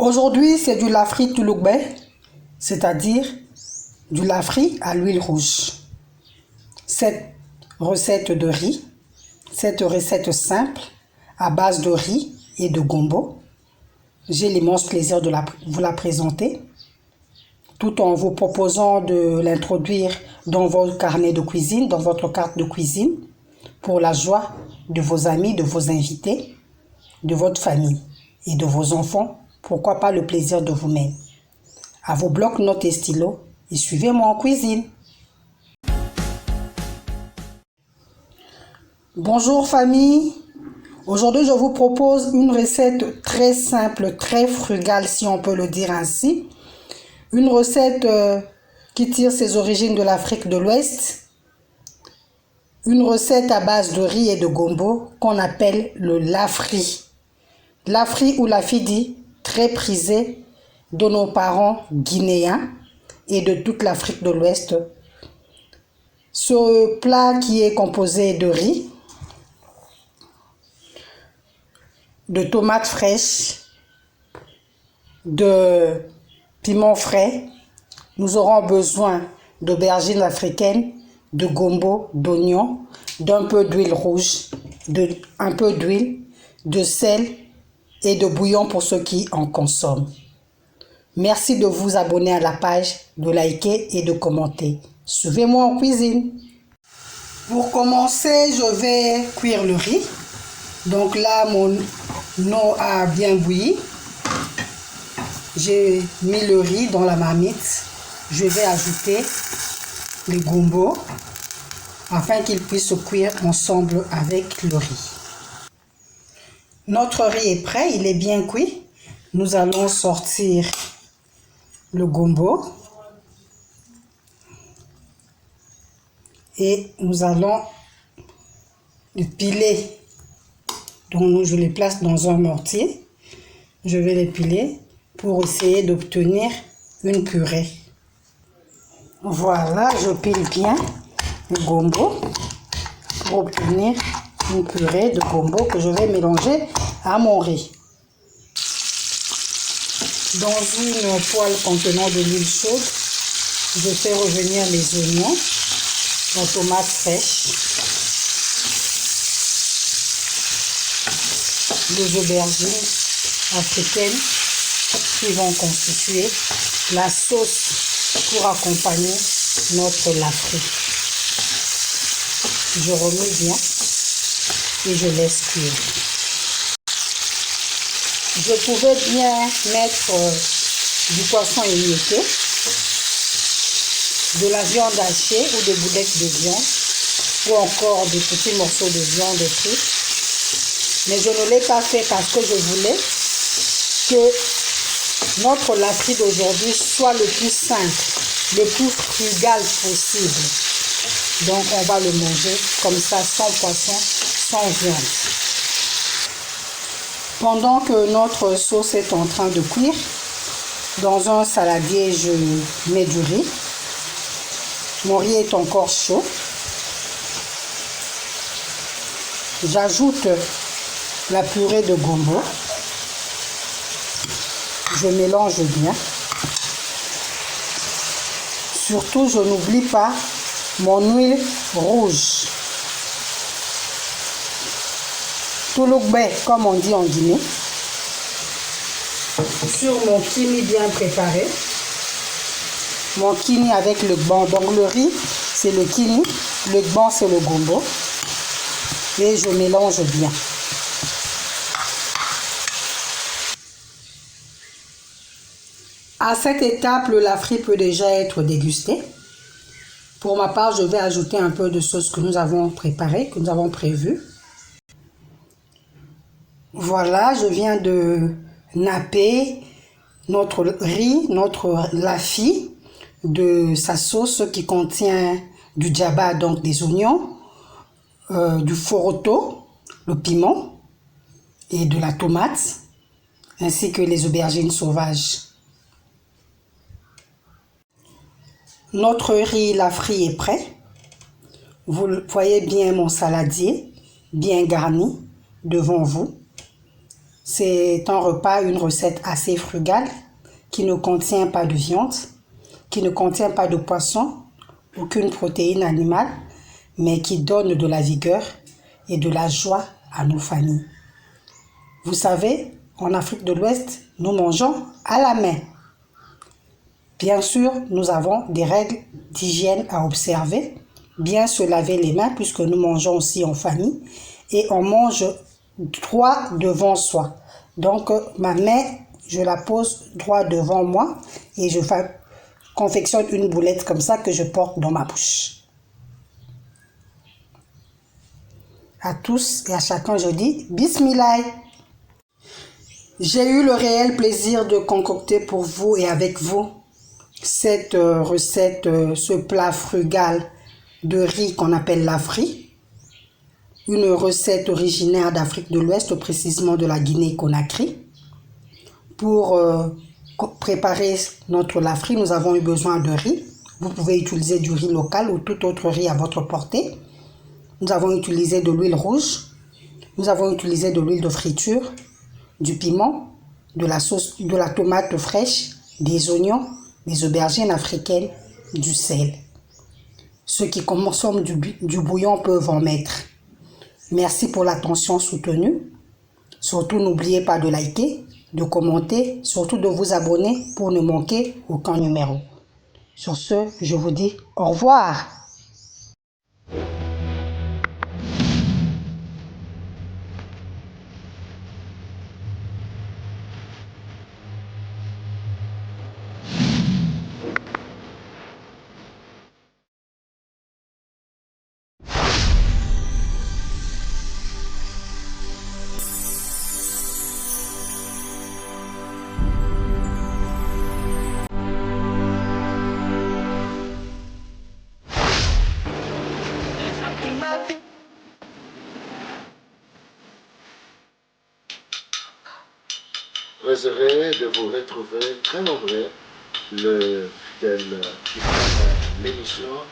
Aujourd'hui, c'est du lafri touloubé, c'est-à-dire du lafri à l'huile rouge. Cette recette de riz, cette recette simple à base de riz et de gombo, j'ai l'immense plaisir de vous la présenter, tout en vous proposant de l'introduire dans votre carnet de cuisine, dans votre carte de cuisine, pour la joie de vos amis, de vos invités, de votre famille et de vos enfants, pourquoi pas le plaisir de vous-même. À vos blocs, notes et stylos, et suivez-moi en cuisine. Bonjour famille, aujourd'hui je vous propose une recette très simple, très frugale si on peut le dire ainsi. Une recette qui tire ses origines de l'Afrique de l'Ouest. Une recette à base de riz et de gombo qu'on appelle le lafri. Lafri ou lafidi, très prisé de nos parents guinéens et de toute l'Afrique de l'Ouest. Ce plat qui est composé de riz, de tomates fraîches, de piment frais. Nous aurons besoin d'aubergines africaines, de gombo, d'oignons, d'un peu d'huile rouge, un peu d'huile, de sel et de bouillon pour ceux qui en consomment. Merci de vous abonner à la page, de liker et de commenter. Suivez-moi en cuisine. Pour commencer, je vais cuire le riz. Donc là, mon eau a bien bouilli. J'ai mis le riz dans la marmite. Je vais ajouter les gombo afin qu'ils puissent cuire ensemble avec le riz. Notre riz est prêt, il est bien cuit. Nous allons sortir le gombo et nous allons le piler. Donc je les place dans un mortier. Je vais les piler pour essayer d'obtenir une purée. Voilà, je pile bien le gombo pour obtenir une purée de gombo que je vais mélanger à mon riz. Dans une poêle contenant de l'huile chaude, je fais revenir les oignons, la tomate fraîche, les aubergines africaines qui vont constituer la sauce pour accompagner notre lafri. Je remue bien et je laisse cuire. Je pouvais bien mettre du poisson émietté, de la viande hachée ou des boulettes de viande ou encore des petits morceaux de viande frite. Mais je ne l'ai pas fait parce que je voulais que notre lafri d'aujourd'hui soit le plus simple, le plus frugal possible. Donc on va le manger comme ça, sans poisson, sans viande. Pendant que notre sauce est en train de cuire, dans un saladier, je mets du riz. Mon riz est encore chaud. J'ajoute la purée de gombo. Je mélange bien. Surtout, je n'oublie pas mon huile rouge. Touloubé, comme on dit en Guinée. Sur mon kini bien préparé. Mon kini avec le gban. Donc le riz, c'est le kini. Le gban, c'est le gombo. Et je mélange bien. À cette étape, le lafri peut déjà être dégusté. Pour ma part, je vais ajouter un peu de sauce que nous avons préparée, que nous avons prévue. Voilà, je viens de napper notre riz, notre lafi, de sa sauce qui contient du djaba, donc des oignons, du foroto, le piment, et de la tomate, ainsi que les aubergines sauvages. Notre riz lafri est prêt. Vous voyez bien mon saladier, bien garni, devant vous. C'est un repas, une recette assez frugale qui ne contient pas de viande, qui ne contient pas de poisson, aucune protéine animale, mais qui donne de la vigueur et de la joie à nos familles. Vous savez, en Afrique de l'Ouest, nous mangeons à la main. Bien sûr, nous avons des règles d'hygiène à observer, bien se laver les mains puisque nous mangeons aussi en famille et on mange droit devant soi. Donc, ma main, je la pose droit devant moi et je confectionne une boulette comme ça que je porte dans ma bouche. À tous et à chacun, je dis Bismillah. J'ai eu le réel plaisir de concocter pour vous et avec vous cette recette, ce plat frugal de riz qu'on appelle l'afri. Une recette originaire d'Afrique de l'Ouest, précisément de la Guinée-Conakry. Pour préparer notre lafri, nous avons eu besoin de riz. Vous pouvez utiliser du riz local ou tout autre riz à votre portée. Nous avons utilisé de l'huile rouge. Nous avons utilisé de l'huile de friture, du piment, de la sauce, de la tomate fraîche, des oignons, des aubergines africaines, du sel. Ceux qui consomment du bouillon peuvent en mettre. Merci pour l'attention soutenue. Surtout, n'oubliez pas de liker, de commenter, surtout de vous abonner pour ne manquer aucun numéro. Sur ce, je vous dis au revoir. J'espère de vous retrouver très nombreux le fidèle qui l'émission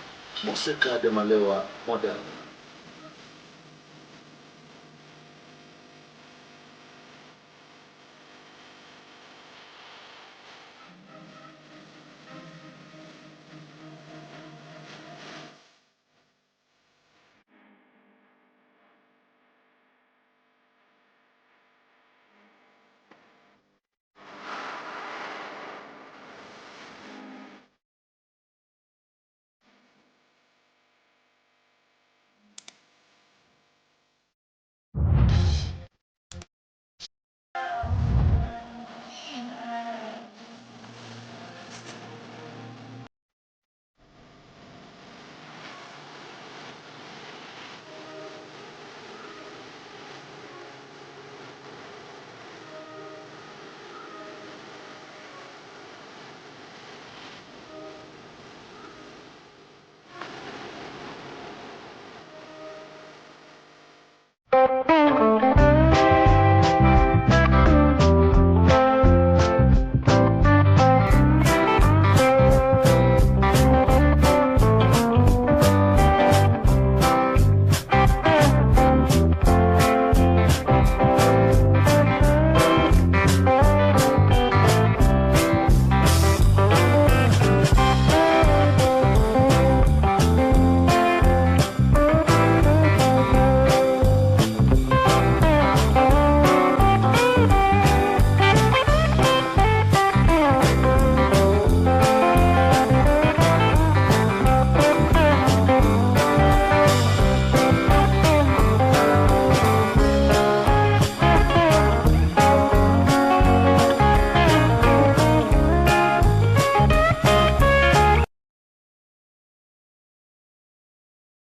Mon secret de Malewa moderne.